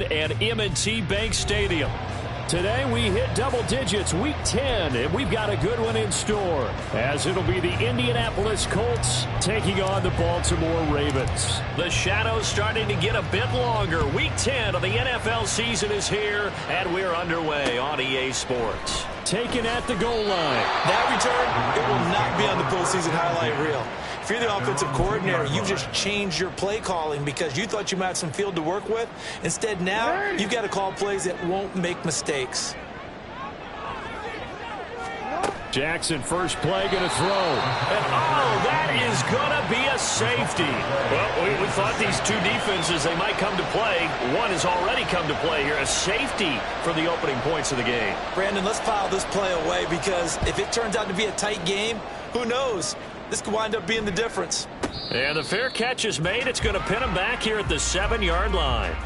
And M&T Bank Stadium. Today we hit double digits, week 10, and we've got a good one in store, as it'll be the Indianapolis Colts taking on the Baltimore Ravens. The shadow's starting to get a bit longer. Week 10 of the NFL season is here, and we're underway on EA Sports. Taken at the goal line. That return, it will not be on the postseason highlight reel. If you're the offensive coordinator, you've just changed your play calling because you thought you might have some field to work with. Instead, now you've got to call plays that won't make mistakes. Jackson, first play, going to throw. And, that is going to be a safety. Well, we thought these two defenses, they might come to play. One has already come to play here. A safety for the opening points of the game. Brandon, let's file this play away because if it turns out to be a tight game, who knows? This could wind up being the difference. And the fair catch is made. It's going to pin him back here at the 7-yard line.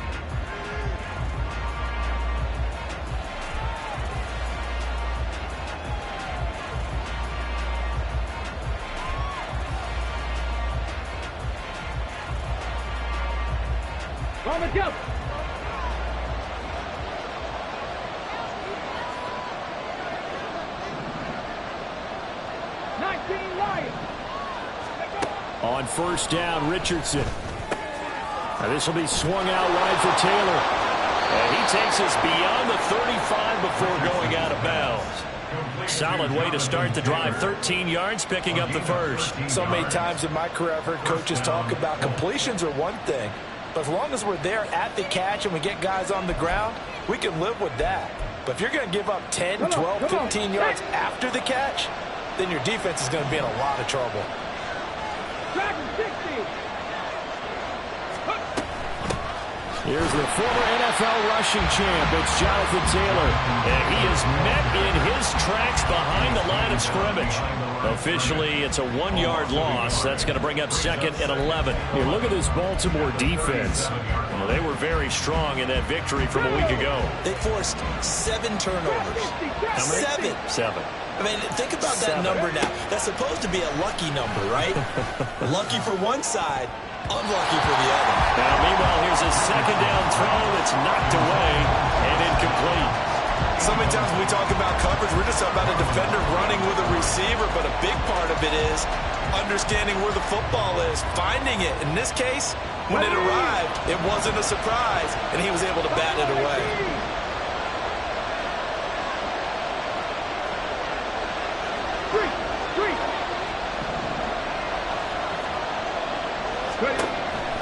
Let's go. On first down, Richardson. This will be swung out wide for Taylor. And he takes us beyond the 35 before going out of bounds. Solid way to start the drive. 13 yards, picking up the first. So many times in my career I've heard coaches talk about completions are one thing. But as long as we're there at the catch and we get guys on the ground, we can live with that. But if you're going to give up 10, 12, 15 yards after the catch, then your defense is going to be in a lot of trouble. Here's the former NFL rushing champ. It's Jonathan Taylor. And he is met in his tracks behind the line of scrimmage. Officially, it's a 1-yard loss. That's going to bring up second and 11. Here, look at this Baltimore defense. Well, they were very strong in that victory from a week ago. They forced 7 turnovers. How many? 7. I mean, think about that number now. That's supposed to be a lucky number, right? Lucky for one side, unlucky for the other. Now, meanwhile, here's a second down throw that's knocked away and incomplete. So many times when we talk about coverage, we're just talking about a defender running with a receiver, but a big part of it is understanding where the football is, finding it. In this case, when it arrived, it wasn't a surprise, and he was able to bat it away.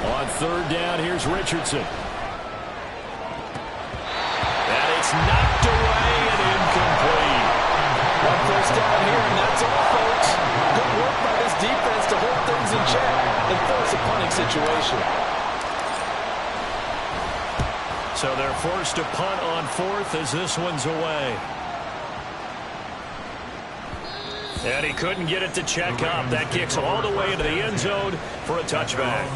On third down, here's Richardson. And it's knocked away and incomplete. One first down here, and that's all, folks. Good work by this defense to hold things in check and force a punting situation. So they're forced to punt on fourth as this one's away. And he couldn't get it to check up. That kicks all the way into the end zone for a touchback.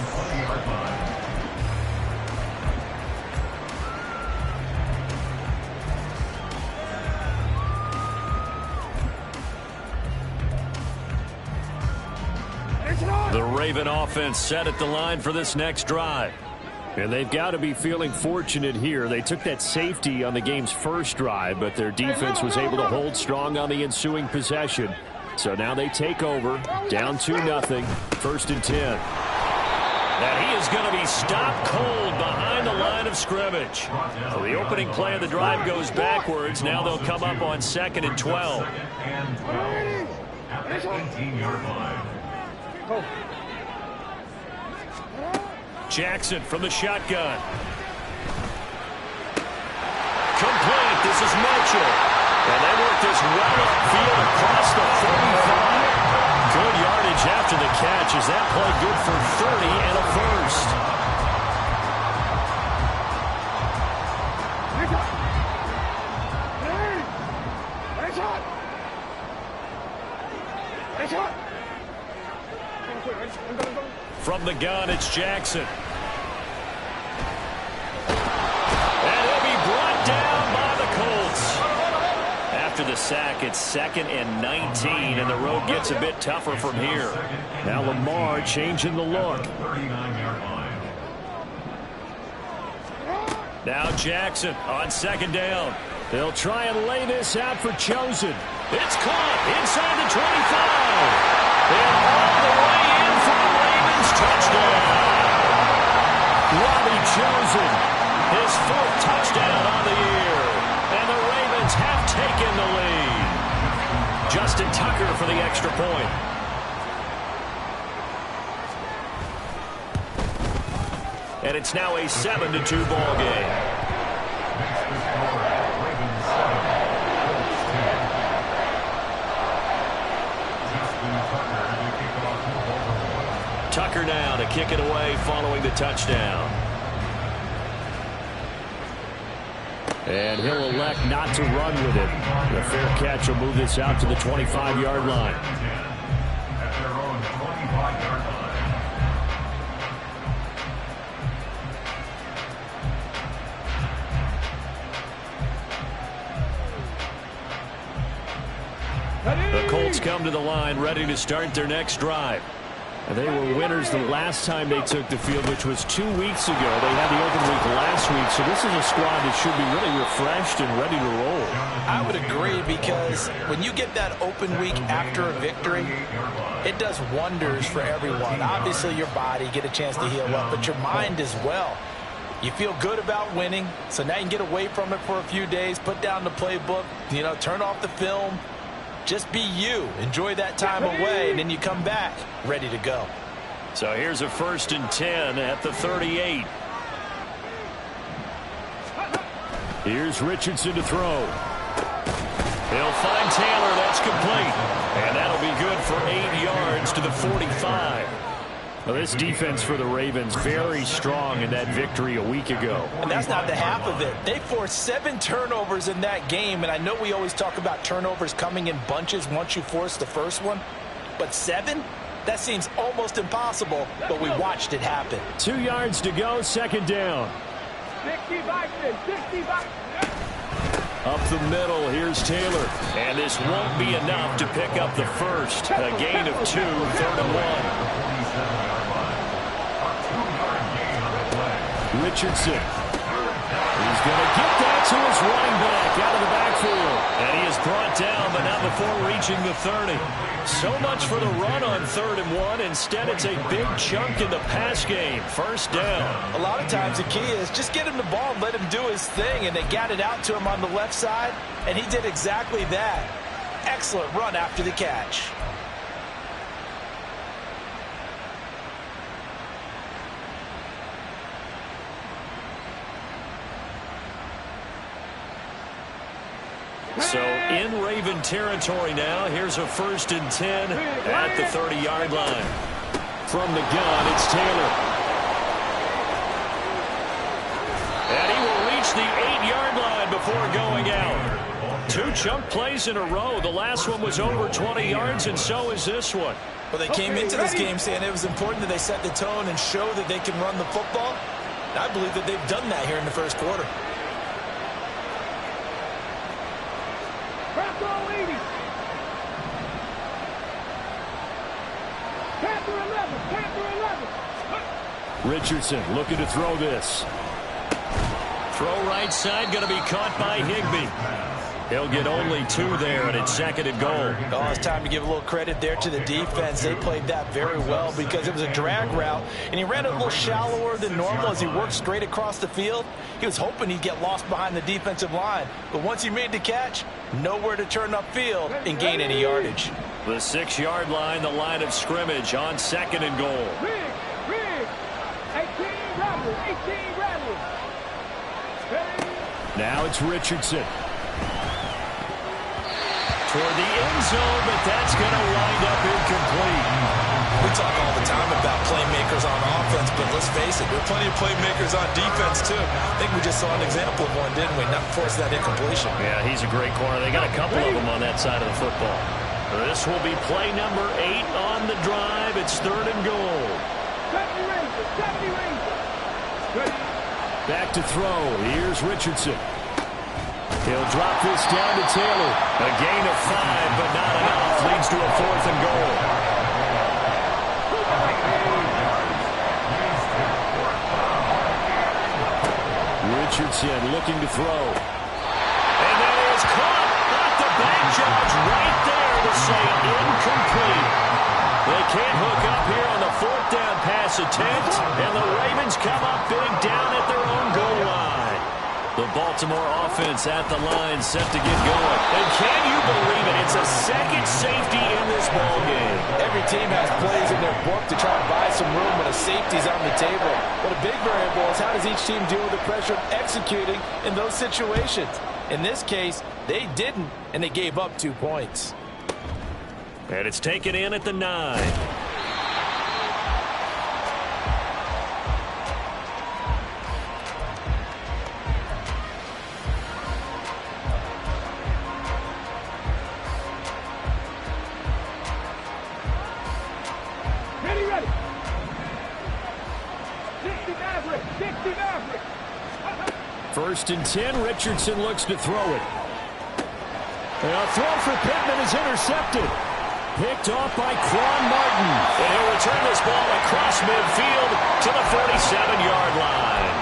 The Raven offense set at the line for this next drive. And they've got to be feeling fortunate here. They took that safety on the game's first drive, but their defense was able to hold strong on the ensuing possession. So now they take over, down 2-0, first and 10. And he is going to be stopped cold behind the line of scrimmage. So the opening play of the drive goes backwards. Now they'll come up on second and 12. At the 18-yard line. Jackson from the shotgun. Complete. This is Mitchell. And they work this right upfield across the 35. Good yardage after the catch. Is that play good for 30 and a first? From the gun, it's Jackson. And he'll be brought down by the Colts. After the sack, it's second and 19, and the road gets a bit tougher from here. Now Lamar changing the look. Now Jackson on second down. They'll try and lay this out for Chosen. It's caught inside the 25. And all the way in for the Ravens touchdown. Robbie Chosen, his 4th touchdown on the year. And the Ravens have taken the lead. Justin Tucker for the extra point. And it's now a 7-2 ball game. Tucker now to kick it away following the touchdown. And he'll elect not to run with it. The fair catch will move this out to the 25-yard line. At their own 25-yard line. The Colts come to the line ready to start their next drive. They were winners the last time they took the field, which was 2 weeks ago. They had the open week last week, so this is a squad that should be really refreshed and ready to roll. I would agree, because when you get that open week after a victory, it does wonders for everyone. Obviously, your body, get a chance to heal up, but your mind as well. You feel good about winning, so now you can get away from it for a few days, put down the playbook, turn off the film. Just be you. Enjoy that time away, and then you come back ready to go. So here's a 1st and 10 at the 38. Here's Richardson to throw. He'll find Taylor. That's complete. And that'll be good for 8 yards to the 45. Well, this defense for the Ravens very strong in that victory a week ago. And that's not the half of it. They forced 7 turnovers in that game, and I know we always talk about turnovers coming in bunches once you force the first one, but 7? That seems almost impossible, but we watched it happen. 2 yards to go, 2nd down. 60 back. Up the middle, here's Taylor. And this won't be enough to pick up the first. A gain of 2, 3rd and 1. Richardson. He's going to get that to his running back out of the backfield. And he is brought down, but not before reaching the 30. So much for the run on 3rd and 1. Instead, it's a big chunk in the pass game. 1st down. A lot of times the key is just get him the ball and let him do his thing. And they got it out to him on the left side, and he did exactly that. Excellent run after the catch. So in Raven territory now. Here's a 1st and 10 at the 30-yard line. From the gun, it's Taylor. And he will reach the 8-yard line before going out. 2 chunk plays in a row. The last one was over 20 yards, and so is this one. Well, they came into this game saying it was important that they set the tone and show that they can run the football. And I believe that they've done that here in the 1st quarter. Richardson looking to throw this. Throw right side, going to be caught by Higbee. He'll get only 2 there, and it's 2nd and goal. Oh, it's time to give a little credit there to the defense. They played that very well because it was a drag route, and he ran it a little shallower than normal as he worked straight across the field. He was hoping he'd get lost behind the defensive line, but once he made the catch, nowhere to turn upfield and gain any yardage. The 6-yard line, the line of scrimmage on 2nd and goal. 18 Rebels. Now it's Richardson. Toward the end zone, but that's going to wind up incomplete. We talk all the time about playmakers on offense, but let's face it, there are plenty of playmakers on defense, too. I think we just saw an example of one, didn't we? Not force that incompletion. Yeah, he's a great corner. They got a couple of them on that side of the football. This will be play number 8 on the drive. It's 3rd and goal. Back to throw. Here's Richardson. He'll drop this down to Taylor. A gain of 5, but not enough. Leads to a 4th and goal. Richardson looking to throw. And that is caught. Not the back judge right there to say incomplete. They can't hook up here on the 4th down pass attempt, and the Ravens come up big down at their own goal line. The Baltimore offense at the line set to get going. And can you believe it? It's a second safety in this ball game. Every team has plays in their book to try to buy some room when a safety's on the table. But a big variable is how does each team deal with the pressure of executing in those situations? In this case, they didn't, and they gave up 2 points. And it's taken in at the 9. Ready. 60 Maverick. 60 Maverick. 1st and 10. Richardson looks to throw it. And a throw for Pittman is intercepted. Picked off by Quan Martin. And he'll return this ball across midfield to the 47-yard line.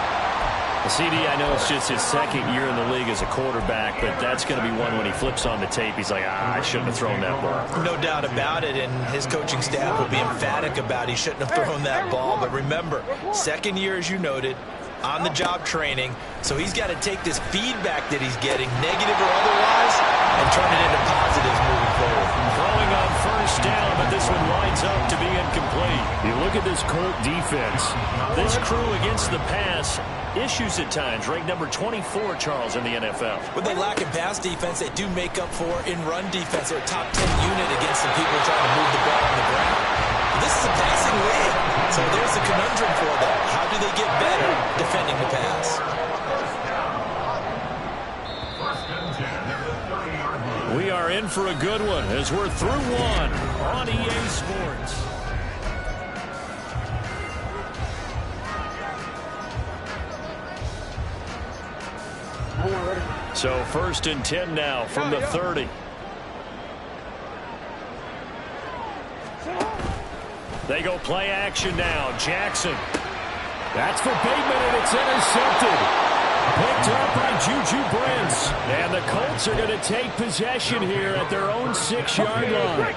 CD, I know it's just his 2nd year in the league as a quarterback, but that's going to be one when he flips on the tape, he's like, I shouldn't have thrown that ball. No doubt about it, and his coaching staff will be emphatic about he shouldn't have thrown that ball. But remember, 2nd year, as you noted, on-the-job training, so he's got to take this feedback that he's getting, negative or otherwise, and turn it into positives moving forward. Throwing on 1st down, but this one winds up to be incomplete. You look at this Colt defense. This crew against the pass, issues at times, ranked number 24, Charles, in the NFL. When they lack in pass defense, they do make up for in run defense. They're a top 10 unit against some people trying to move the ball on the ground. This is a passing league, so there's a conundrum for them. How do they get better defending the pass? We are in for a good one as we're through one on EA Sports. So 1st and 10 now from the 30. They go play action now. Jackson. That's for Bateman, and it's intercepted. Picked up by Juju Brents. And the Colts are going to take possession here at their own 6-yard line.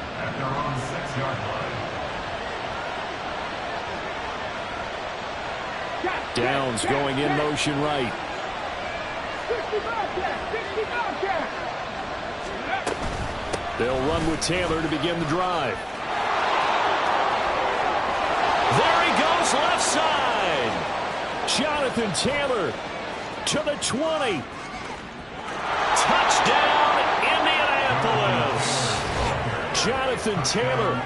Downs going in motion right. They'll run with Taylor to begin the drive. There he goes left side. Jonathan Taylor to the 20. Touchdown, Indianapolis. Jonathan Taylor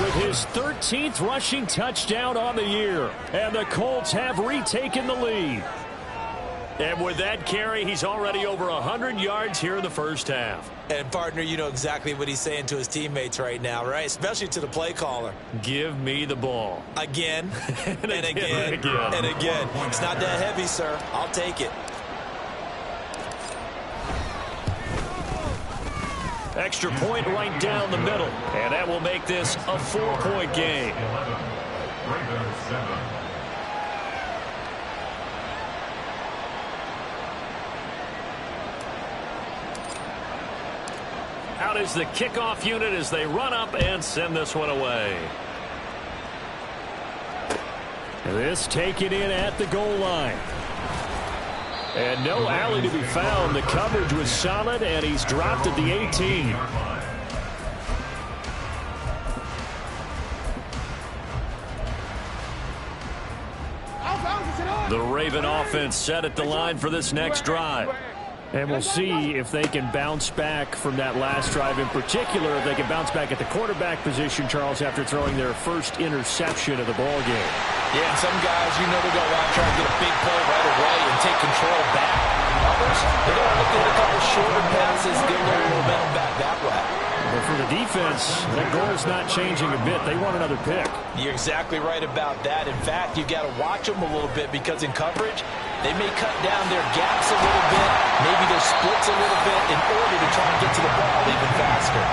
with his 13th rushing touchdown on the year. And the Colts have retaken the lead. And with that carry, he's already over 100 yards here in the 1st half. And, partner, you know exactly what he's saying to his teammates right now, right? Especially to the play caller. Give me the ball. Again, and again, and again. It's not that heavy, sir. I'll take it. Extra point right down the middle. And that will make this a 4-point game. Out is the kickoff unit as they run up and send this one away. This taken in at the goal line. And no alley to be found. The coverage was solid, and he's dropped at the 18. The Raven offense set at the line for this next drive. And we'll see if they can bounce back from that last drive. In particular, if they can bounce back at the quarterback position, Charles, after throwing their first interception of the ball game. Yeah, and some guys, you know, they're going to want to try to get a big play right away and take control back. Others, they're going to look at a couple shorter passes, get a little momentum back that way. But for the defense, that goal is not changing a bit. They want another pick. You're exactly right about that. In fact, you've got to watch them a little bit because in coverage, they may cut down their gaps a little bit, maybe their splits a little bit in order to try and get to the ball even faster.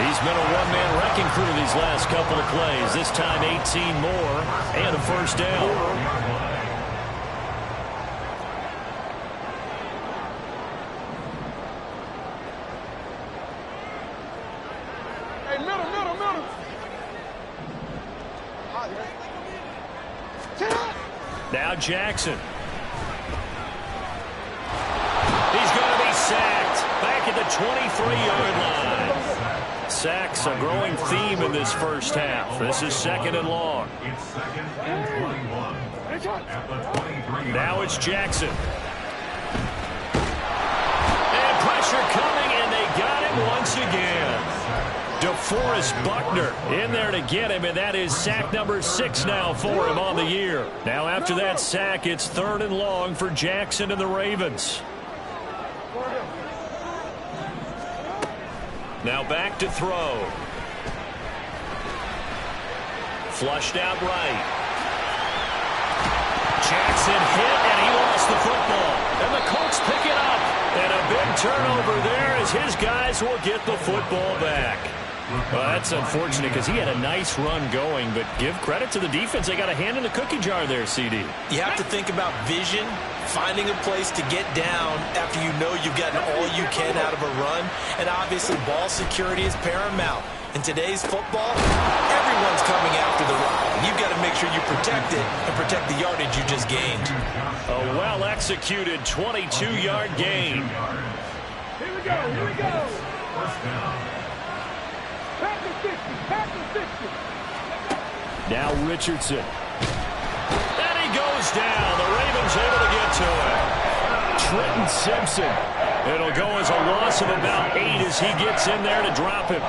He's been a one-man wrecking crew these last couple of plays. This time 18 more and a 1st down. Middle. Now Jackson. He's going to be sacked back at the 23-yard line. Sacks a growing theme in this first half. This is 2nd and long. It's 2nd and 21 at the 23. Now it's Jackson. And pressure coming, and they got him once again. DeForest Buckner in there to get him, and that is sack number 6 now for him on the year. Now after that sack, it's 3rd and long for Jackson and the Ravens. Now back to throw. Flushed out right. Jackson hit, and he lost the football. And the Colts pick it up. And a big turnover there as his guys will get the football back. Well, that's unfortunate because he had a nice run going, but give credit to the defense. They got a hand in the cookie jar there, CD. You have to think about vision, finding a place to get down after you know you've gotten all you can out of a run, and obviously ball security is paramount. In today's football, everyone's coming after the rock. You've got to make sure you protect it and protect the yardage you just gained. A well-executed 22-yard gain. Here we go. First down. Pack the 50. Now Richardson. And he goes down. The Ravens able to get to him. Trenton Simpson. It'll go as a loss of about 8 as he gets in there to drop him.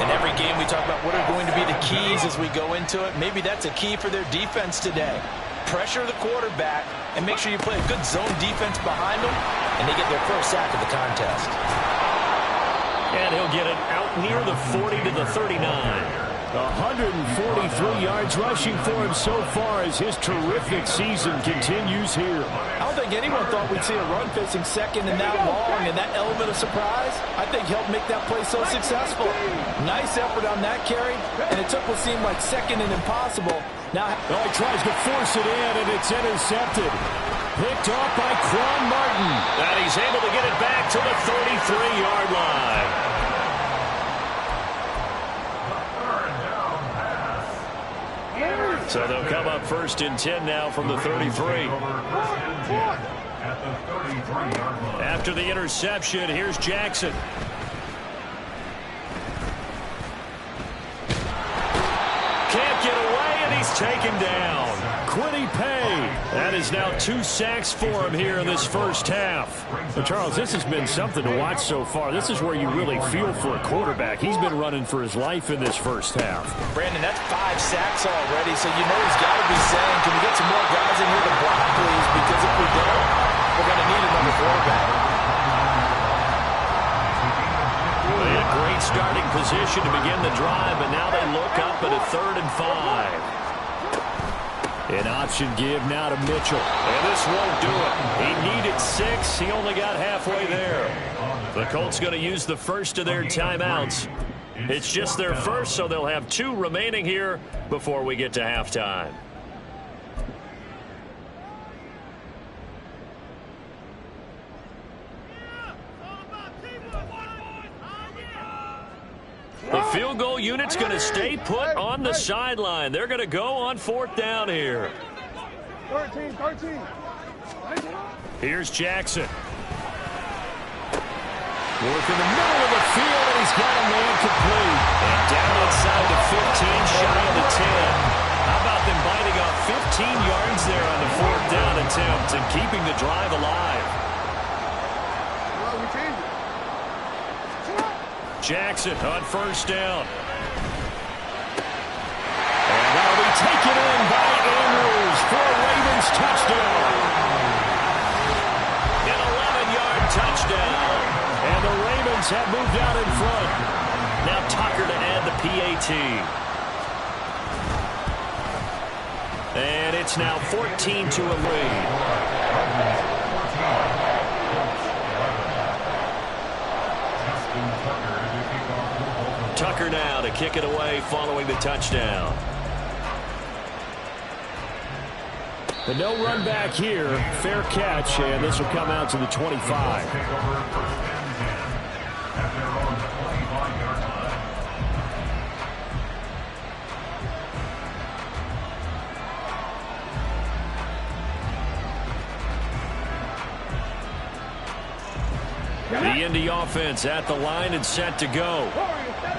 In every game we talk about what are going to be the keys as we go into it. Maybe that's a key for their defense today. Pressure the quarterback and make sure you play a good zone defense behind them, and they get their first sack of the contest. And he'll get it out near the 40 to the 39. 143 yards rushing for him so far as his terrific season continues here. I don't think anyone thought we'd see a run facing second and that long, and that element of surprise, I think, helped make that play so successful. Nice effort on that carry, and it took what seemed like second and impossible. Now he tries to force it in, and it's intercepted. Picked off by Quan Martin. And he's able to get it back to the 33-yard line. So they'll come up 1st and 10 now from the 33. After the interception, here's Jackson. Can't get away, and he's taken down. Quiddy Pay. That is now 2 sacks for him here in this first half. Well, Charles, this has been something to watch so far. This is where you really feel for a quarterback. He's been running for his life in this first half. Brandon, that's 5 sacks already, so you know he's got to be saying, can we get some more guys in here to block, please? Because if we don't, we're going to need another quarterback. They had a great starting position to begin the drive, but now they look up at a 3rd and 5. An option give now to Mitchell. And this won't do it. He needed 6. He only got halfway there. The Colts going to use the first of their timeouts. It's just their first, so they'll have 2 remaining here before we get to halftime. The field goal unit's going to stay put on the sideline. They're going to go on 4th down here. 13. Here's Jackson. Work in the middle of the field, and he's got a man complete. And down inside the 15, shy of the 10. How about them biting off 15 yards there on the 4th down attempt and keeping the drive alive? Jackson on 1st down. And that'll be taken in by Andrews for a Ravens touchdown. An 11-yard touchdown. And the Ravens have moved out in front. Now Tucker to add the PAT. And it's now 14 to a lead. Tucker now to kick it away following the touchdown. But no run back here. Fair catch, and this will come out to the 25. The Indy offense at the line and set to go.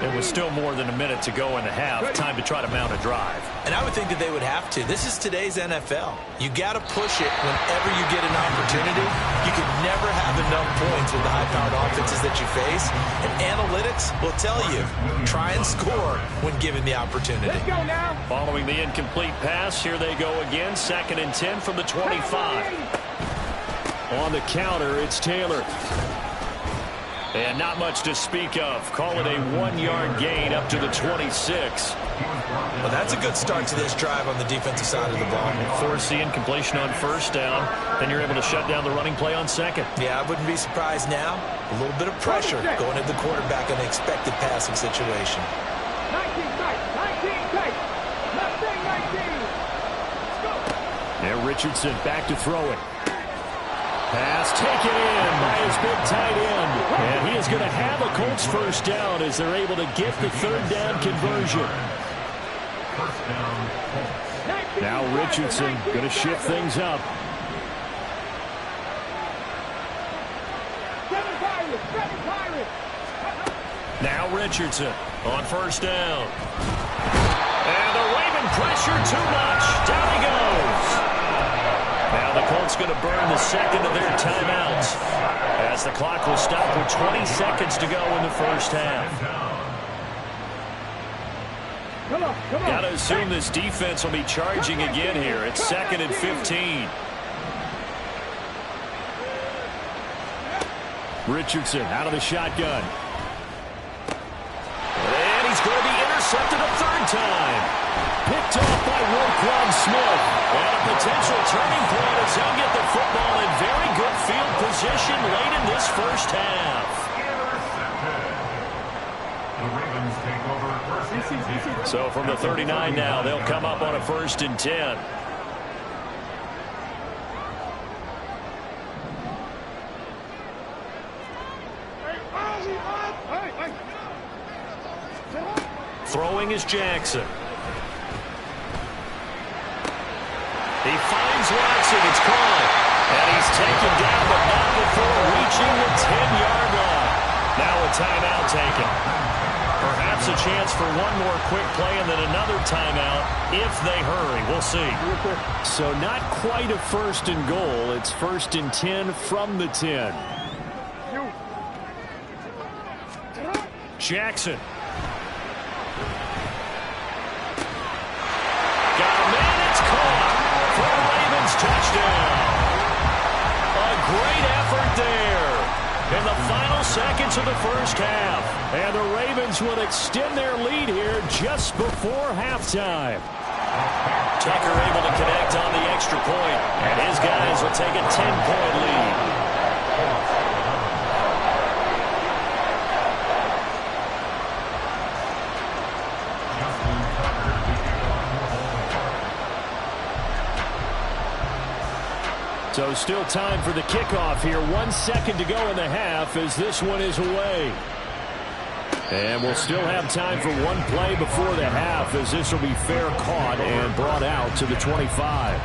It was still more than a minute to go in the half. Time to try to mount a drive. And I would think that they would have to. This is today's NFL. You got to push it whenever you get an opportunity. You can never have enough points with the high-powered offenses that you face. And analytics will tell you, try and score when given the opportunity. Let's go now. Following the incomplete pass, here they go again. 2nd and 10 from the 25. On the counter, it's Taylor. And not much to speak of. Call it a 1-yard gain up to the 26. Well, that's a good start to this drive on the defensive side of the ball. Force the incompletion on 1st down. Then you're able to shut down the running play on 2nd. Yeah, I wouldn't be surprised now. A little bit of pressure going at the quarterback in an expected passing situation. 19 tight. 19 tight. Left thing, 19. Let's go. Now Richardson back to throw it. Pass taken in by his big tight end. And he is going to have a Colts 1st down as they're able to get the 3rd down conversion. Now Richardson going to shift things up. 7 Pirates. 7 Pirates. Now Richardson on 1st down. And the Raven pressure too much. Down he goes. Now the Colts going to burn the 2nd of their timeouts as the clock will stop with 20 seconds to go in the 1st half. Come on. Got to assume this defense will be charging again here. It's 2nd and 15. Richardson out of the shotgun. And he's going to be intercepted a 3rd time. Picked off by Roquan Smith. And a potential turning point as he'll get the football in very good field position late in this 1st half. So from the 39 now, they'll come up on a 1st and 10. Throwing is Jackson. He finds Watson. It's caught. And he's taken down, but not before reaching the 10-yard line. Now a timeout taken. Perhaps a chance for one more quick play and then another timeout if they hurry. We'll see. So not quite a 1st and goal. It's 1st and 10 from the 10. Jackson. Got a man. It's caught. For the Ravens touchdown. A great effort there in the final seconds of the 1st half. And the Ravens will extend their lead here just before halftime. Tucker able to connect on the extra point, and his guys will take a 10-point lead. So still time for the kickoff here. 1 second to go in the half as this one is away. And we'll still have time for one play before the half as this will be fair caught and brought out to the 25.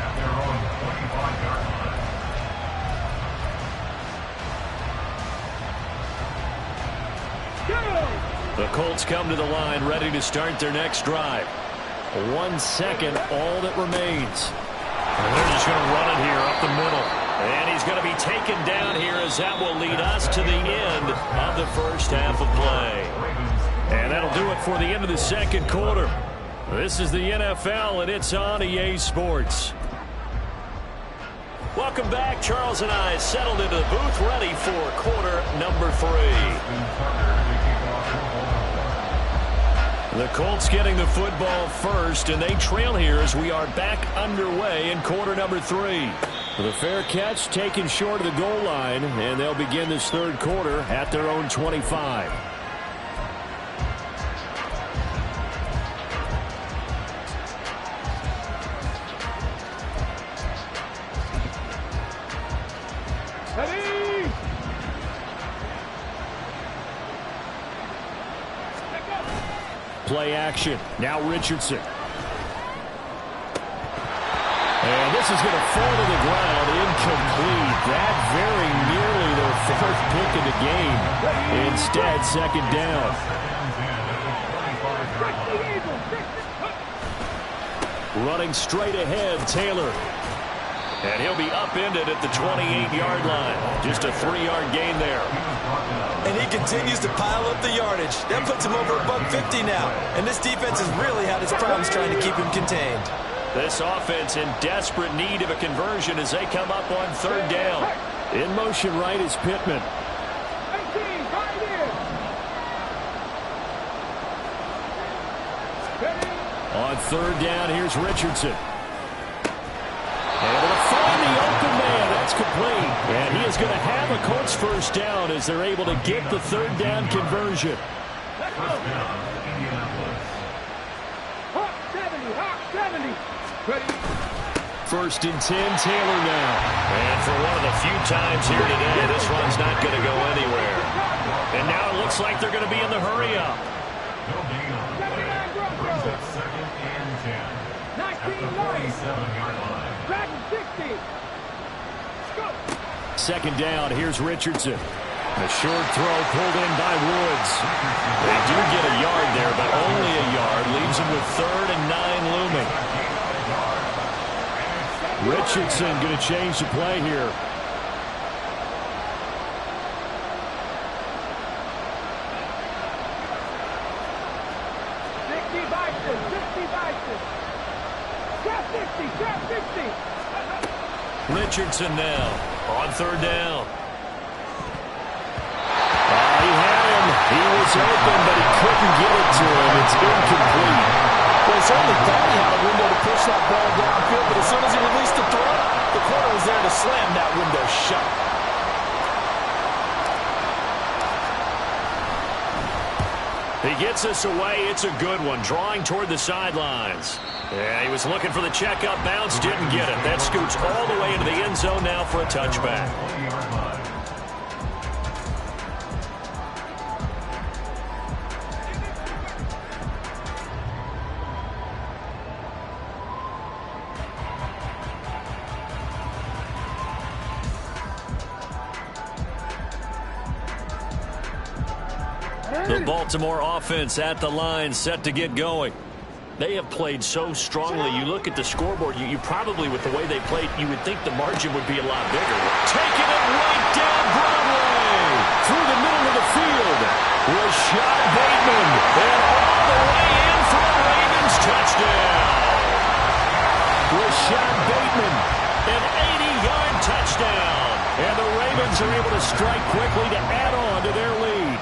The Colts come to the line ready to start their next drive. 1 second, all that remains. And they're just going to run it here up the middle. And he's going to be taken down here as that will lead us to the end of the 1st half of play. And that'll do it for the end of the 2nd quarter. This is the NFL, and it's on EA Sports. Welcome back. Charles and I settled into the booth ready for quarter number 3. The Colts getting the football first, and they trail here as we are back underway in quarter number 3. The fair catch taken short of the goal line, and they'll begin this 3rd quarter at their own 25. Ready? Play action. Now Richardson. And this is going to fall to the ground incomplete. That very nearly their 4th pick in the game. Instead, second down. Running straight ahead, Taylor. And he'll be upended at the 28-yard line. Just a 3-yard gain there. And he continues to pile up the yardage. That puts him over $150 now. And this defense has really had its problems trying to keep him contained. This offense in desperate need of a conversion as they come up on third down. In motion right is Pittman. On third down, here's Richardson. Able to find the open man. That's complete. And he is going to have a Colts first down as they're able to get the third down conversion. First and 10, Taylor now. And for one of the few times here today, this one's not going to go anywhere. And now it looks like they're going to be in the hurry up. Second and 10. At the 47-yard line. Second down, here's Richardson. The short throw pulled in by Woods. They do get a yard there, but only a yard. Leaves them with 3rd and 9 looming. Richardson going to change the play here. Richardson now on third down. He had him. He was open, but he couldn't get it to him. It's incomplete. Well, he certainly thought he had a window to push that ball downfield, but as soon as he released the throw, the corner was there to slam that window shut. He gets us away. It's a good one. Drawing toward the sidelines. Yeah, he was looking for the checkup bounce. Didn't get it. That scoots all the way into the end zone now for a touchback. The Baltimore offense at the line, set to get going. They have played so strongly. You look at the scoreboard, you probably, with the way they played, you would think the margin would be a lot bigger. Taking it right down Broadway. Through the middle of the field. Rashad Bateman. And all the way in for a Ravens touchdown. Rashad Bateman. An 80-yard touchdown. And the Ravens are able to strike quickly to add on to their lead.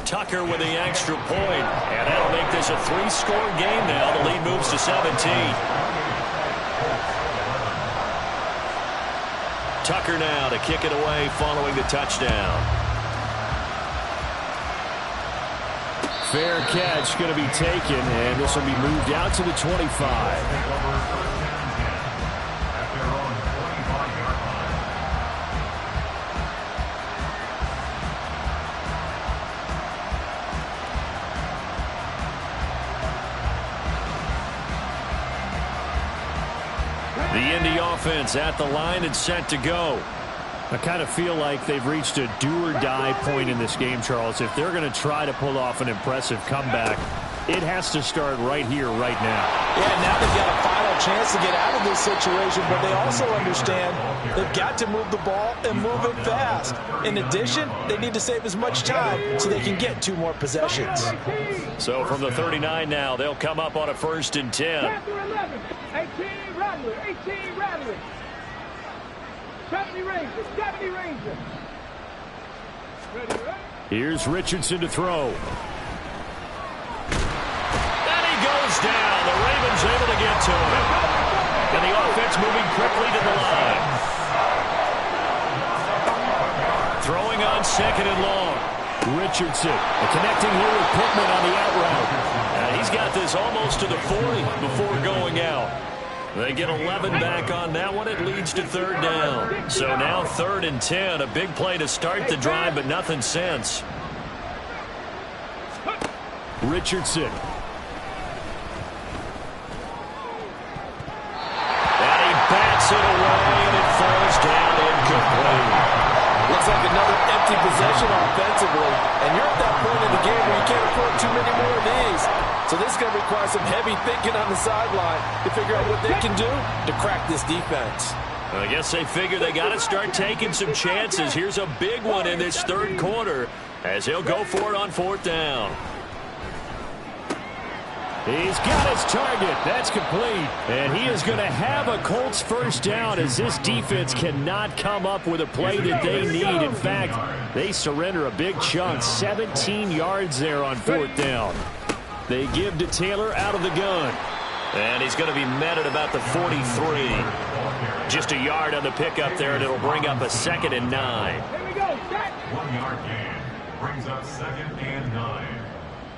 Tucker with the extra point, and that'll make this a 3-score game now. The lead moves to 17. Tucker now to kick it away following the touchdown. Fair catch going to be taken, and this will be moved out to the 25. The Indy offense at the line and set to go. I kind of feel like they've reached a do-or-die point in this game, Charles. If they're going to try to pull off an impressive comeback, it has to start right here, right now. Yeah, now they've got a final chance to get out of this situation, but they also understand they've got to move the ball and move it fast. In addition, they need to save as much time so they can get 2 more possessions. So from the 39 now, they'll come up on a 1st and 10. 18 Rattler, 18 Rattler. 70 Ranger, 70 Ranger. Ready, right? Here's Richardson to throw. And he goes down. The Ravens able to get to him. And the offense moving quickly to the line. Throwing on 2nd and long. Richardson connecting here with Pittman on the out route. He's got this almost to the 40 before going out. They get 11 back on that one. It leads to 3rd down. So now 3rd and 10. A big play to start the drive, but nothing since. Richardson. And he bats Gets it away, and it falls down incomplete. Looks like another empty possession offensively, and you're at that point in the game where you can't afford too many more of these. So this is going to require some heavy thinking on the sideline to figure out what they can do to crack this defense. I guess they figure they got to start taking some chances. Here's a big one in this third quarter as he'll go for it on fourth down. He's got his target. That's complete. And he is going to have a Colts first down as this defense cannot come up with a play that they need. In fact, they surrender a big chunk. 17 yards there on fourth down. They give to Taylor out of the gun. And he's going to be met at about the 43. Just a yard on the pickup there, and it'll bring up a 2nd and 9. Here we go, set. 1 yard gain brings up 2nd and 9.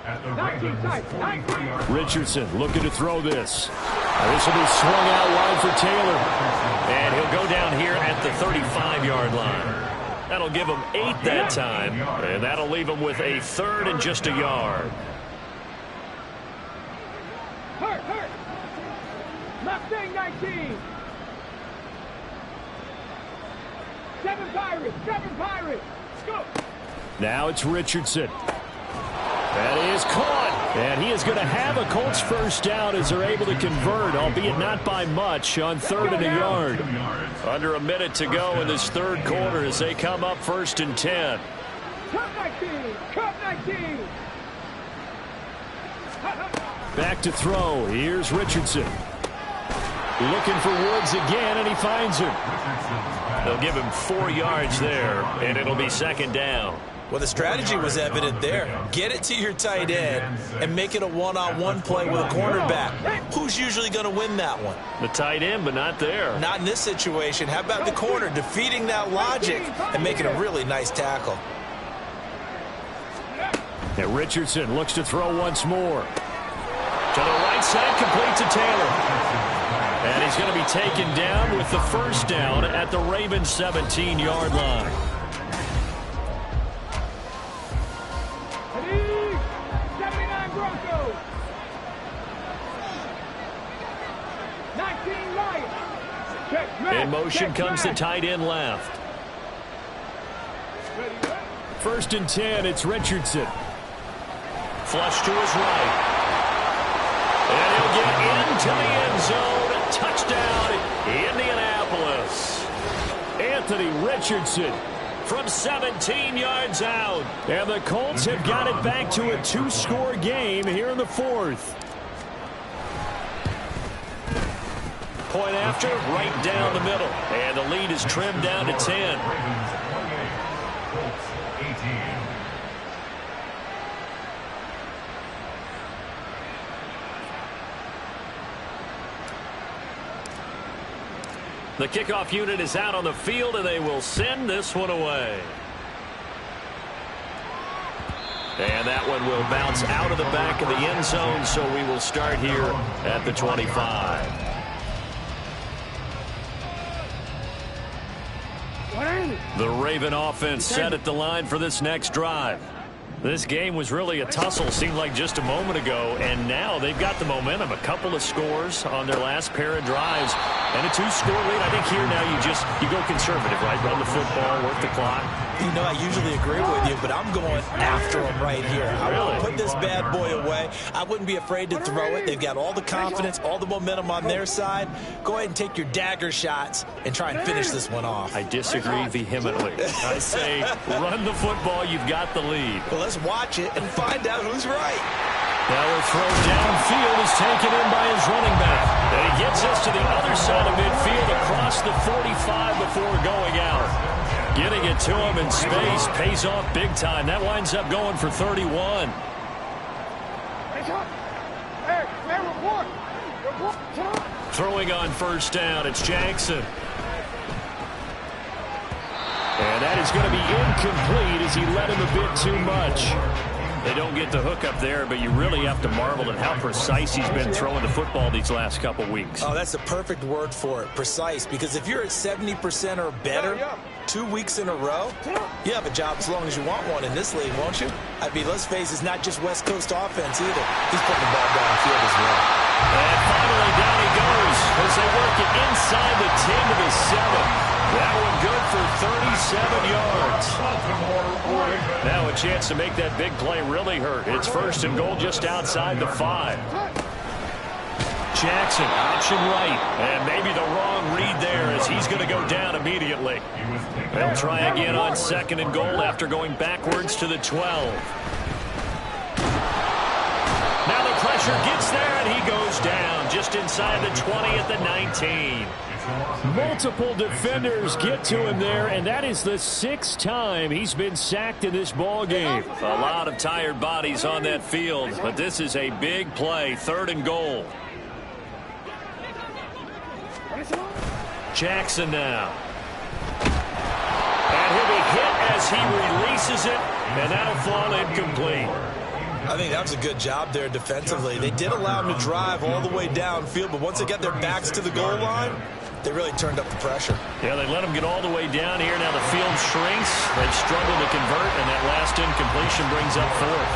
At the Ravens 43-yard line. Richardson looking to throw this. This will be swung out wide for Taylor. And he'll go down here at the 35-yard line. That'll give him 8 that time. And that'll leave him with a 3rd and just a yard. Hurt. Mustang 19. 7 Pirates. Let's go. Now it's Richardson. That is caught. And he is going to have a Colts first down as they're able to convert, albeit not by much, on 3rd and a yard. Under a minute to go in this third quarter as they come up 1st and 10. Cut 19. Back to throw. Here's Richardson. Looking for Woods again, and he finds him. They'll give him 4 yards there, and it'll be 2nd down. Well, the strategy was evident there. Get it to your tight end and make it a one-on-one play with a cornerback. Who's usually going to win that one? The tight end, but not there. Not in this situation. How about the corner defeating that logic and making a really nice tackle? And Richardson looks to throw once more. To the right side, complete to Taylor. And he's going to be taken down with the first down at the Ravens 17-yard line. 79 Broncos. 19 Lions. In motion comes the tight end left. 1st and 10, it's Richardson. Flush to his right. And he'll get into the end zone. Touchdown, Indianapolis. Anthony Richardson from 17 yards out. And the Colts have got it back to a 2-score game here in the 4th. Point after, right down the middle. And the lead is trimmed down to 10. The kickoff unit is out on the field, and they will send this one away. And that one will bounce out of the back of the end zone, so we will start here at the 25. The Raven offense set at the line for this next drive. This game was really a tussle, seemed like just a moment ago, and now they've got the momentum. A couple of scores on their last pair of drives, and a 2-score lead. I think here now you go conservative, right? Run the football, work the clock. You know, I usually agree with you, but I'm going after them right here. I want to put this bad boy away. I wouldn't be afraid to throw it. They've got all the confidence, all the momentum on their side. Go ahead and take your dagger shots and try and finish this one off. I disagree vehemently. I say run the football. You've got the lead. Well, let's watch it and find out who's right. Now a throw downfield is taken in by his running back. And he gets us to the other side of midfield across the 45 before going out. Getting it to him in space pays off big time. That winds up going for 31. Throwing on first down, it's Jackson. And that is going to be incomplete as he led him a bit too much. They don't get the hook up there, but you really have to marvel at how precise he's been throwing the football these last couple weeks. Oh, that's the perfect word for it, precise, because if you're at 70% or better, 2 weeks in a row? You have a job as long as you want one in this league, won't you? I mean, let's face it, it's not just West Coast offense either. He's putting the ball downfield as well. And finally, down he goes as they work it inside the 10 to the 7. That one good for 37 yards. Now a chance to make that big play really hurt. It's 1st and goal just outside the 5. Jackson, option right. And maybe the wrong read there as he's going to go down immediately. They'll try again on 2nd and goal after going backwards to the 12. Now the pressure gets there, and he goes down just inside the 20 at the 19. Multiple defenders get to him there, and that is the 6th time he's been sacked in this ball game. A lot of tired bodies on that field, but this is a big play, 3rd and goal. Jackson now. And he'll be hit as he releases it, and that'll fall incomplete. I think that was a good job there defensively. They did allow him to drive all the way downfield, but once they got their backs to the goal line, they really turned up the pressure. Yeah, they let him get all the way down here. Now the field shrinks. They've struggled to convert, and that last incompletion brings up 4th.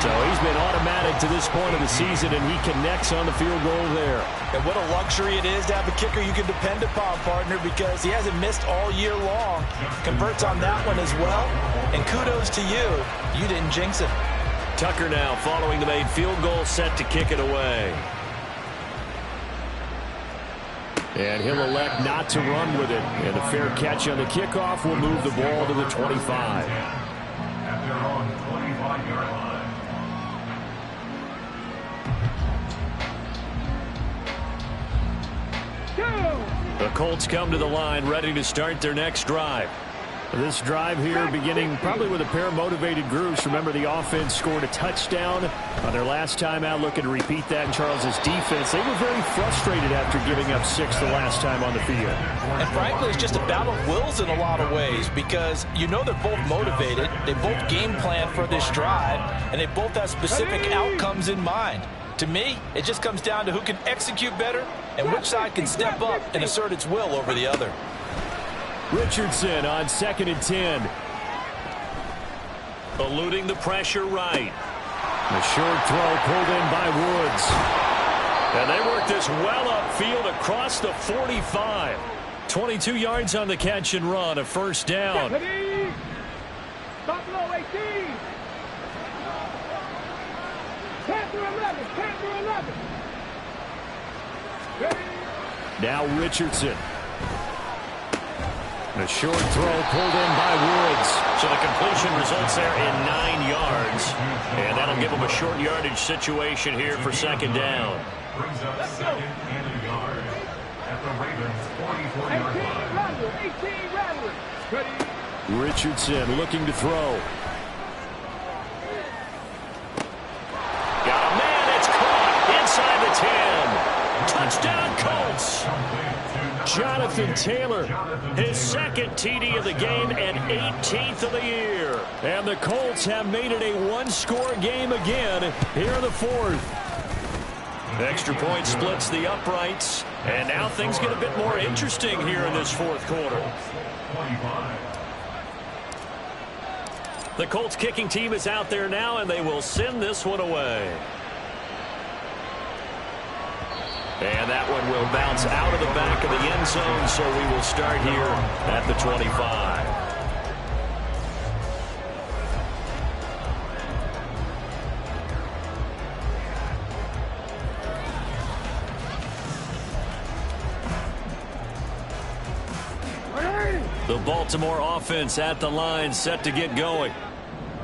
So he's been automatic to this point of the season, and he connects on the field goal there. And what a luxury it is to have a kicker you can depend upon, partner, because he hasn't missed all year long. Converts on that one as well. And kudos to you. You didn't jinx it. Tucker now following the made field goal, set to kick it away. And he'll elect not to run with it. And a fair catch on the kickoff will move the ball to the 25. At their own 25-yard line. The Colts come to the line ready to start their next drive. This drive here beginning probably with a pair of motivated groups. Remember, the offense scored a touchdown on their last time out, looking to repeat that in Charles's defense. They were very frustrated after giving up 6 the last time on the field. And frankly, it's just a battle of wills in a lot of ways because you know they're both motivated. They both game plan for this drive, and they both have specific outcomes in mind. To me, it just comes down to who can execute better and which side can step up and assert its will over the other. Richardson on 2nd and 10. Eluding the pressure right. The short throw pulled in by Woods. And they work this well upfield across the 45. 22 yards on the catch and run, a 1st down. Buffalo 18. 10 through 11. 10 through 11. Now Richardson. A short throw pulled in by Woods. So the completion results there in 9 yards. And that'll give them a short yardage situation here for 2nd down. Brings up 2nd and a yard at the Ravens' 44-yard line. Richardson looking to throw. Got a man, it's caught inside the 10. Touchdown Colts. Jonathan Taylor, his 2nd TD of the game and 18th of the year. And the Colts have made it a 1-score game again here in the 4th. Extra point splits the uprights, and now things get a bit more interesting here in this 4th quarter. The Colts kicking team is out there now, and they will send this one away. And that one will bounce out of the back of the end zone, so we will start here at the 25. The Baltimore offense at the line, set to get going.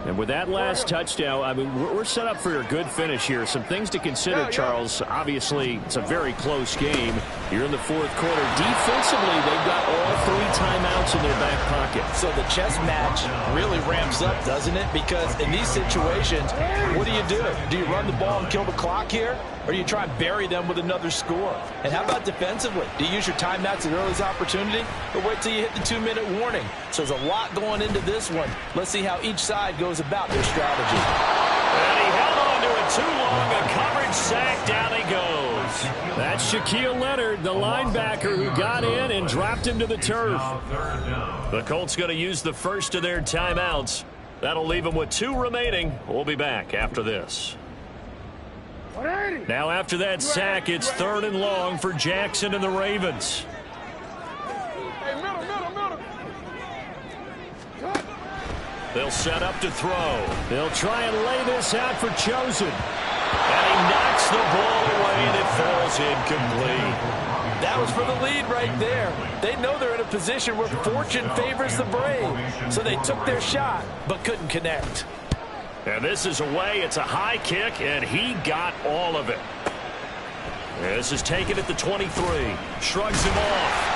And with that last touchdown, I mean, we're set up for a good finish here. Some things to consider, Charles. Obviously, it's a very close game. You're in the 4th quarter. Defensively, they've got all 3 timeouts in their back pocket. So the chess match really ramps up, doesn't it? Because in these situations, what do? Do you run the ball and kill the clock here? Or do you try and bury them with another score? And how about defensively? Do you use your timeouts at earliest opportunity? Or wait till you hit the 2-minute warning? So there's a lot going into this one. Let's see how each side goes about their strategy. And he held on to it too long. A coverage Leonard sacked. Down he goes. That's Shaquille Leonard, the linebacker who got in and dropped him to the turf. The Colts going to use the first of their timeouts. That'll leave them with 2 remaining. We'll be back after this. Now after that sack, it's 3rd and long for Jackson and the Ravens. They'll set up to throw. They'll try and lay this out for Chosen. And he knocks the ball away, and it falls incomplete. That was for the lead right there. They know they're in a position where fortune favors the brave. So they took their shot, but couldn't connect. And this is away. It's a high kick, and he got all of it. This is taken at the 23. Shrugs him off.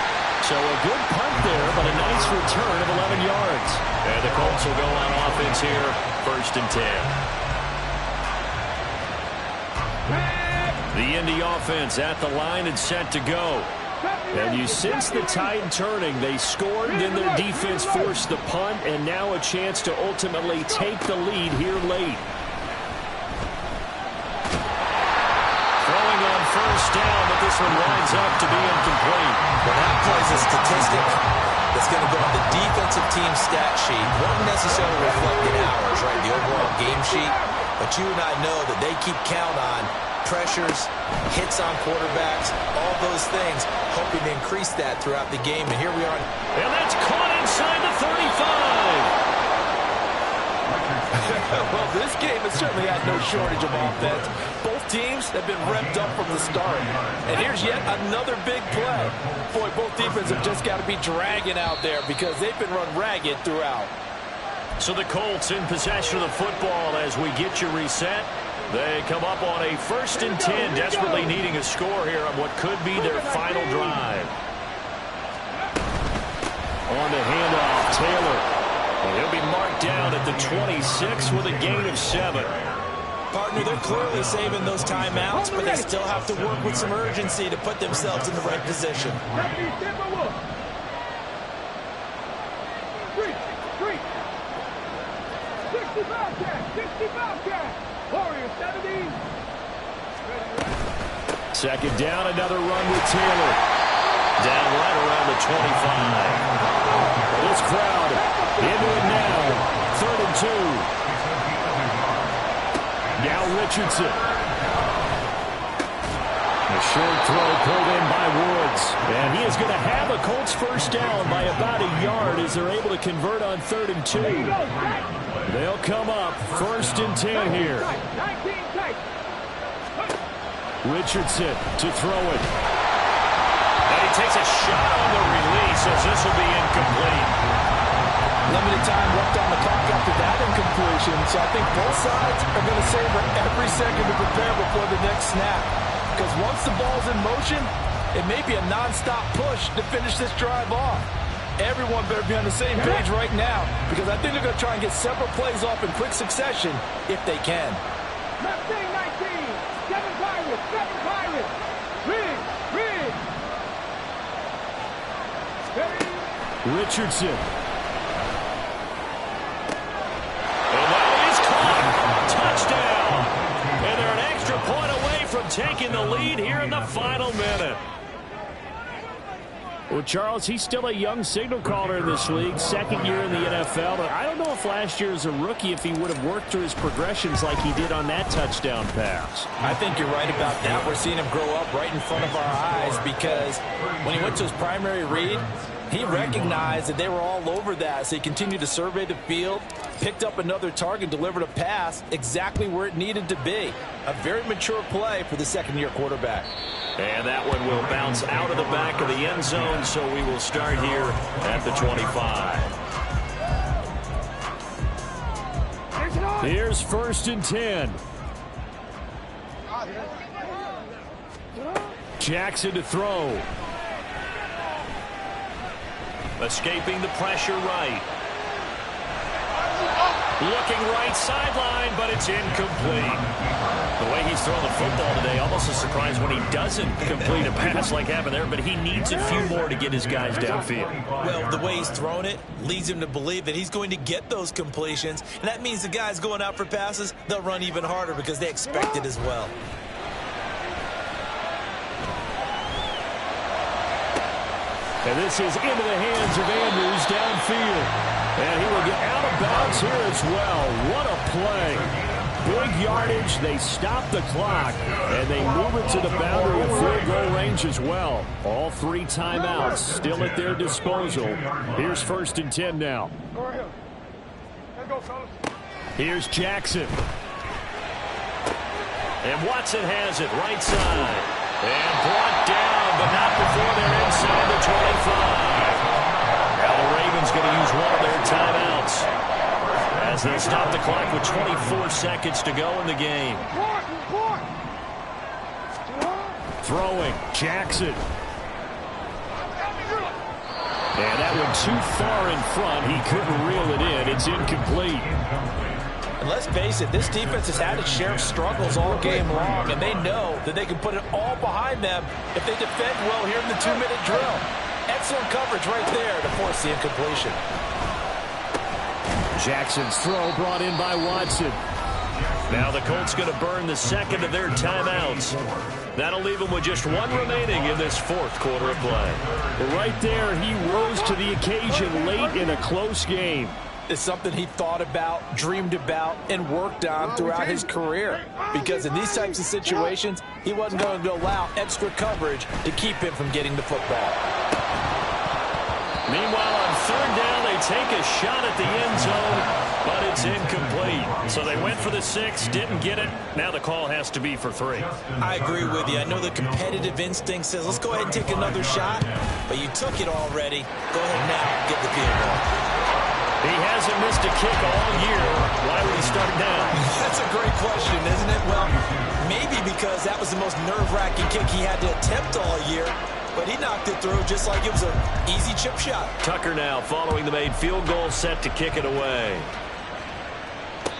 So a good punt there, but a nice return of 11 yards. And the Colts will go on offense here, 1st and 10. The Indy offense at the line and set to go. And you sense the tide turning. They scored, then their defense forced the punt, and now a chance to ultimately take the lead here late. Throwing on 1st down, but this one winds up to be incomplete. Well, that plays a statistic that's going to go on the defensive team stat sheet. Won't necessarily reflect in ours, right, the overall game sheet. But you and I know that they keep count on pressures, hits on quarterbacks, all those things, hoping to increase that throughout the game. And here we are. And that's caught inside the 35. Well, this game has certainly had no shortage of offense. Both teams have been revved up from the start. And here's yet another big play. Boy, both defenses have just got to be dragging out there because they've been run ragged throughout. So the Colts in possession of the football as we get you reset. They come up on a 1st and 10, desperately needing a score here on what could be their final drive. On the handoff, Taylor. And he'll be marked down at the 26 with a gain of 7. Partner, they're clearly saving those timeouts, but they still have to work with some urgency to put themselves in the right position. Second down, another run with Taylor. Down right around the 25. This crowd into it now. 3rd and 2. Now Richardson. A short throw pulled in by Woods. And he is going to have a Colts 1st down by about a yard as they're able to convert on 3rd and 2. They'll come up 1st and 10 here. Richardson to throw it. And he takes a shot on the release as this will be incomplete. Limited time left on the clock after that incompletion, so I think both sides are going to savor every second to prepare before the next snap. Because once the ball's in motion, it may be a non-stop push to finish this drive off. Everyone better be on the same page right now, because I think they're going to try and get several plays off in quick succession if they can. Richardson. And that is caught. Touchdown. And they're an extra point away from taking the lead here in the final minute. Well, Charles, he's still a young signal caller in this league, 2nd year in the NFL. But I don't know if last year as a rookie if he would have worked through his progressions like he did on that touchdown pass. I think you're right about that. We're seeing him grow up right in front of our eyes because when he went to his primary read, he recognized that they were all over that, so he continued to survey the field, picked up another target, delivered a pass exactly where it needed to be. A very mature play for the 2nd-year quarterback. And that one will bounce out of the back of the end zone, so we will start here at the 25. Here's 1st and 10. Jackson to throw. Escaping the pressure right. Looking right sideline, but it's incomplete. The way he's throwing the football today, almost a surprise when he doesn't complete a pass like happened there, but he needs a few more to get his guys downfield. Well, the way he's thrown it leads him to believe that he's going to get those completions, and that means the guys going out for passes, they'll run even harder because they expect it as well. And this is into the hands of Andrews downfield. And he will get out of bounds here as well. What a play. Big yardage. They stop the clock. And they move it to the boundary of field goal range as well. All 3 timeouts still at their disposal. Here's 1st and 10 now. Let's go, fellas. Here's Jackson. And Watson has it right side. And brought down, but not before they're inside the 25. Now the Ravens going to use one of their timeouts as they stop the clock with 24 seconds to go in the game. Throwing, Jackson. And that one too far in front. He couldn't reel it in. It's incomplete. And let's face it, this defense has had its share of struggles all game long, and they know that they can put it all behind them if they defend well here in the 2-minute drill. Excellent coverage right there to force the incompletion. Jackson's throw brought in by Watson. Now the Colts going to burn the second of their timeouts. That'll leave them with just 1 remaining in this 4th quarter of play. Right there, he rose to the occasion late in a close game. It's something he thought about, dreamed about, and worked on throughout his career. Because in these types of situations, he wasn't going to allow extra coverage to keep him from getting the football. Meanwhile, on 3rd down, they take a shot at the end zone, but it's incomplete. So they went for the 6, didn't get it. Now the call has to be for 3. I agree with you. I know the competitive instinct says, let's go ahead and take another shot, but you took it already. Go ahead now, get the field goal. He hasn't missed a kick all year. Why would he start now? That's a great question, isn't it? Well, maybe because that was the most nerve-wracking kick he had to attempt all year, but he knocked it through just like it was an easy chip shot. Tucker now following the made field goal, set to kick it away.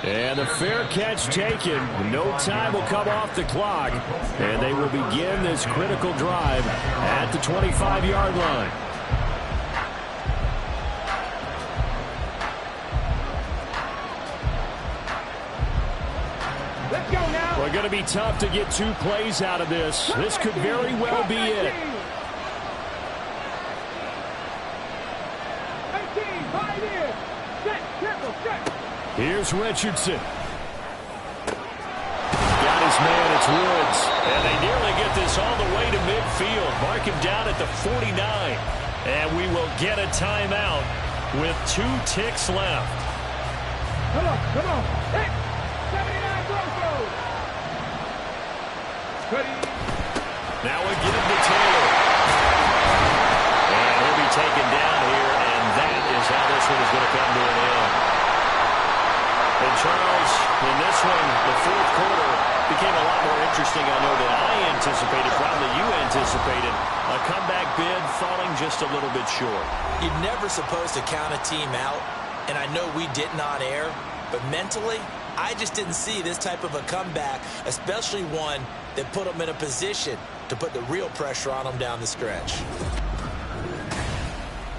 And a fair catch taken. No time will come off the clock. And they will begin this critical drive at the 25-yard line. Let's go now. We're going to be tough to get 2 plays out of this. This could very well be it. 18, 5 in. Set, triple, set. Here's Richardson. Got his man, it's Woods. And they nearly get this all the way to midfield. Mark him down at the 49. And we will get a timeout with 2 ticks left. Come on, come on. Hey, 79 Broncos. Now again to Taylor. And he'll be taken down here, and that is how this one is going to come to an end. And Charles, in this one, the 4th quarter became a lot more interesting, I know, than I anticipated, probably you anticipated. A comeback bid falling just a little bit short. You're never supposed to count a team out, and I know we didn't on air, but mentally, I just didn't see this type of a comeback, especially one that put them in a position to put the real pressure on them down the stretch.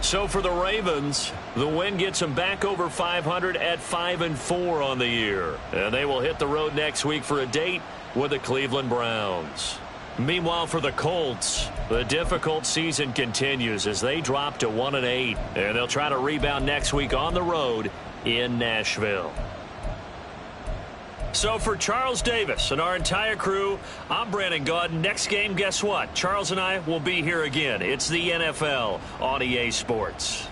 So for the Ravens, the win gets them back over 500 at 5-4 on the year. And they will hit the road next week for a date with the Cleveland Browns. Meanwhile, for the Colts, the difficult season continues as they drop to 1-8. And they'll try to rebound next week on the road in Nashville. So for Charles Davis and our entire crew, I'm Brandon Gaudin. Next game, guess what? Charles and I will be here again. It's the NFL on EA Sports.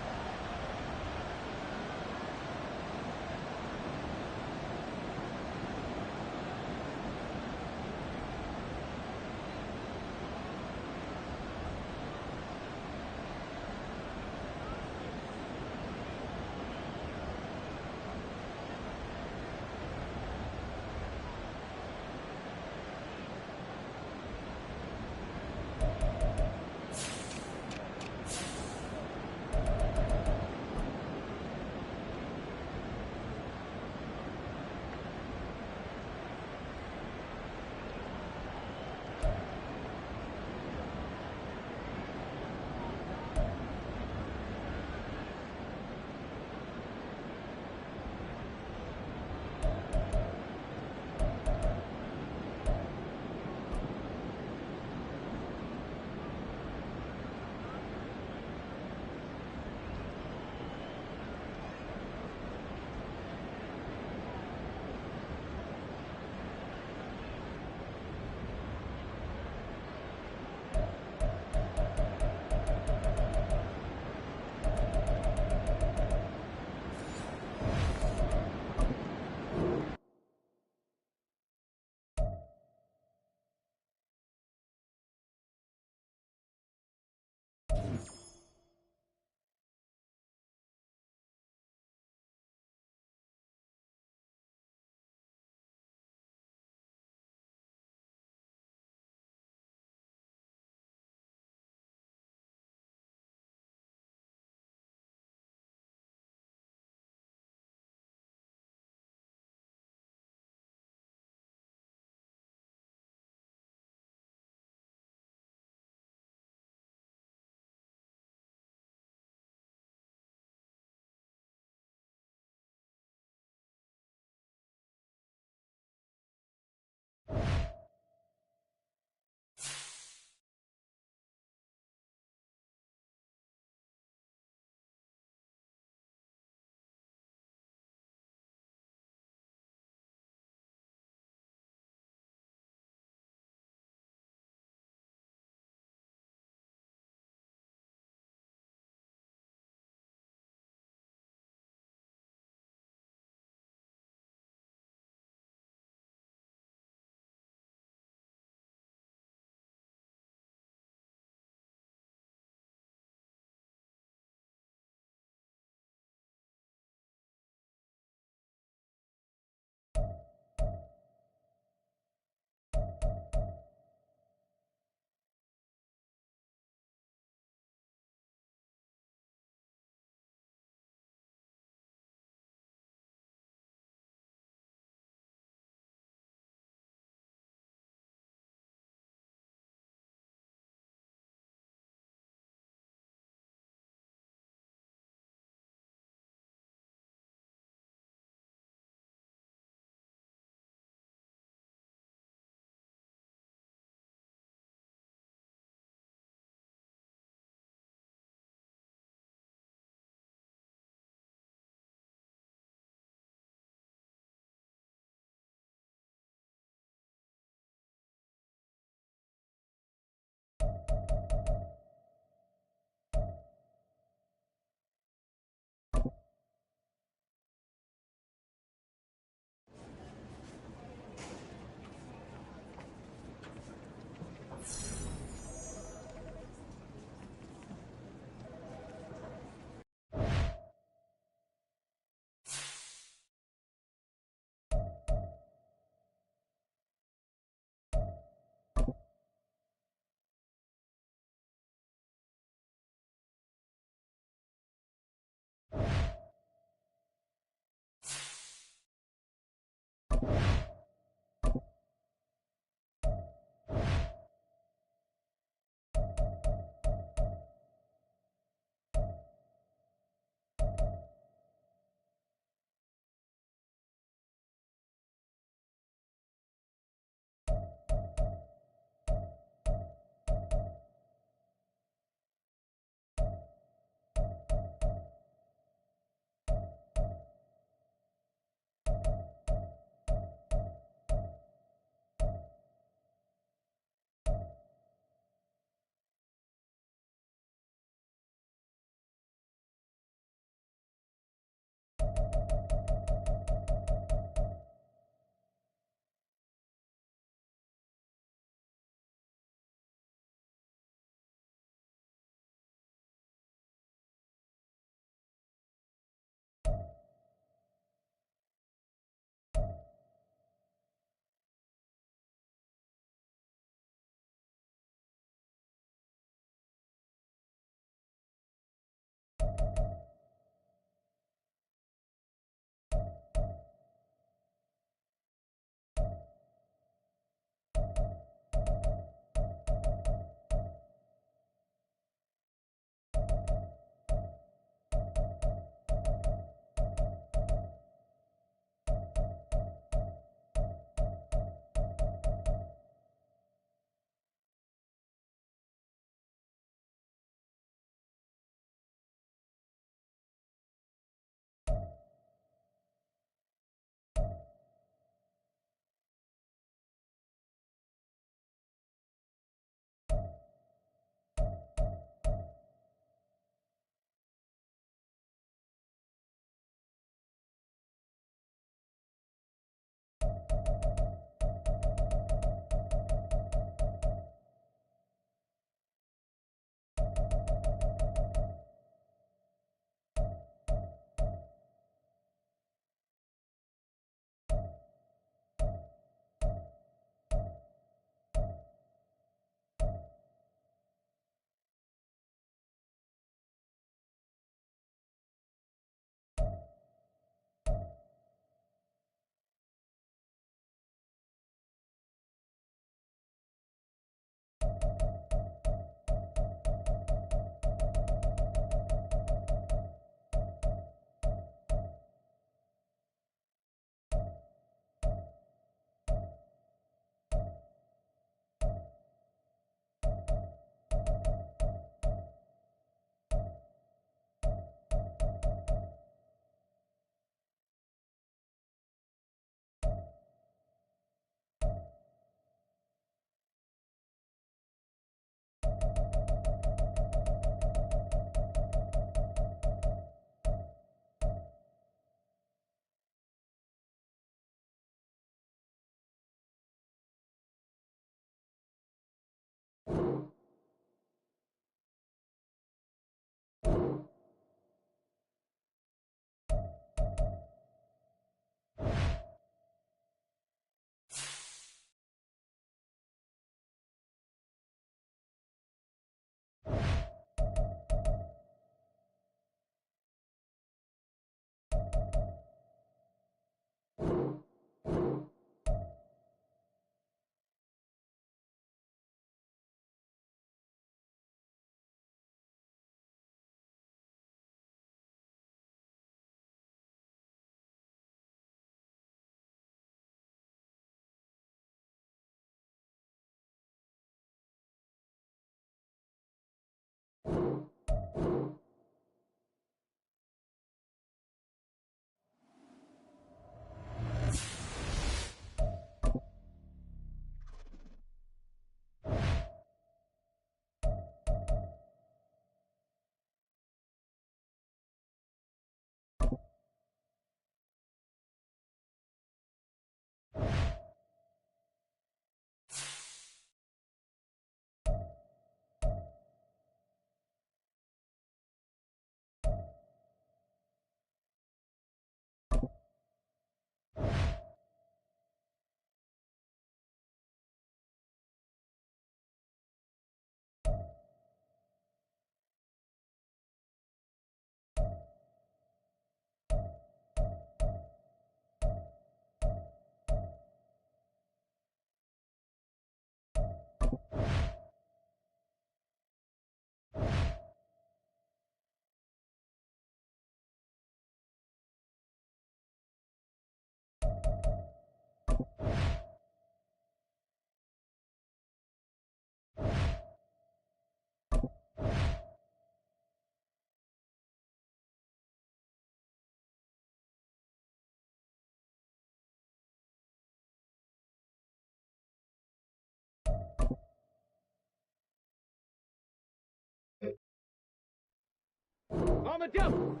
on the jump.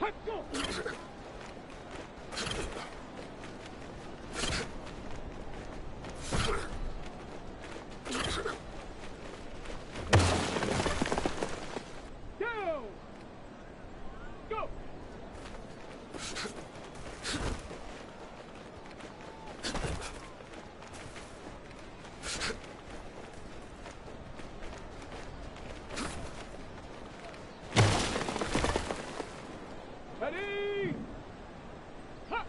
Let's go. Down. Go. Ready? Ha!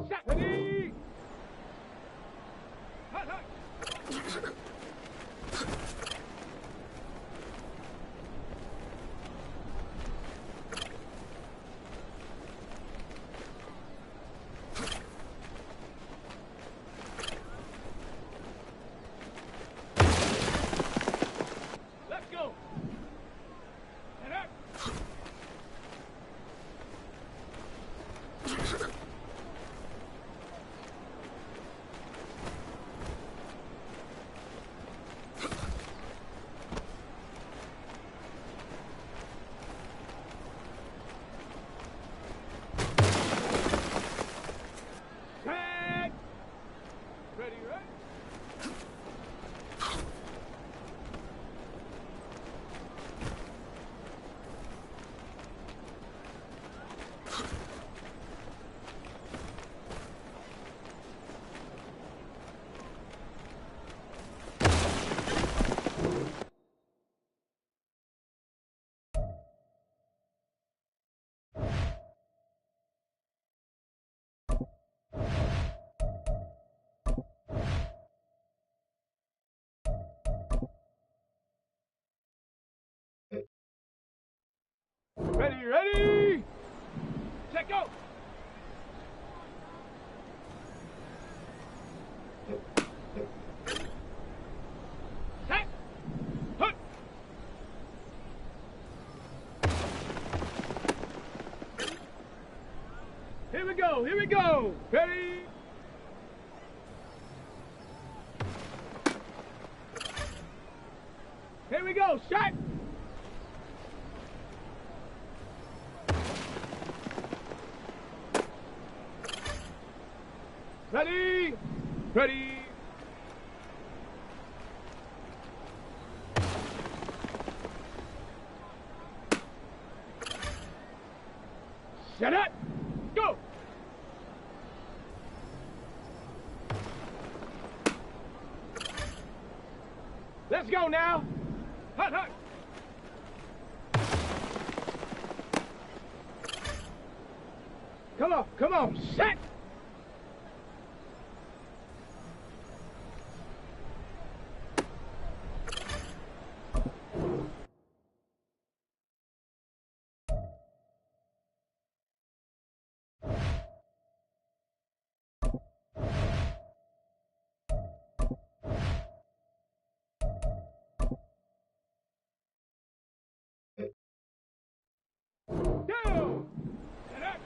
Shot. Ready? Hut, hut. Let's go. And up. Set. Ready, ready? Ready, ready? Check out. Set. Hut. Here we go, here we go. Ready? Here we go, shot. Ready? Ready? Set up! Go! Let's go now! Hut, hut! Come on, set! Down! Set up!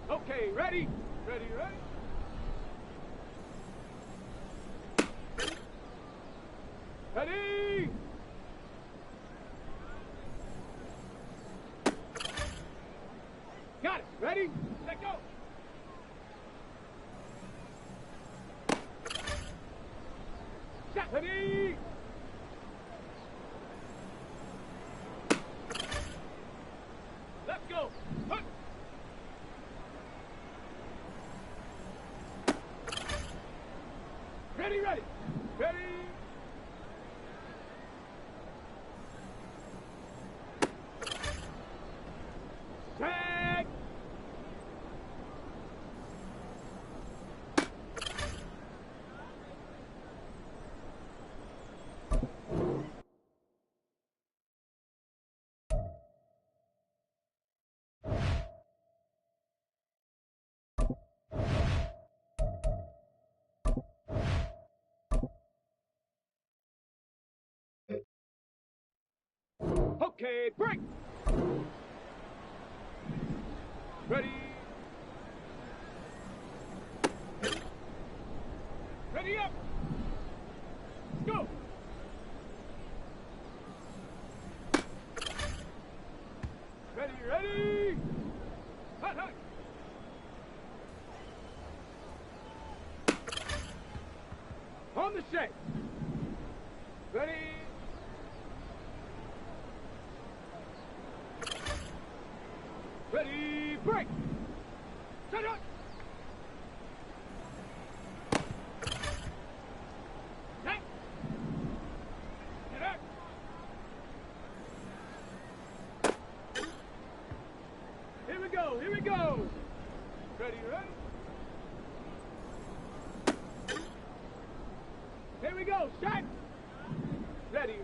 Okay, ready? Ready, ready? Ready? Got it. Ready? Let go. Shot. Ready? Let's go. Hunt. Ready, ready. Ready. Set. Okay, break. Ready. Ready up. Go. Ready. Hot, hot. On the shake. Ready. Ready, break. Set up. Set. Get up. Here we go. Ready. Here we go, set. Ready.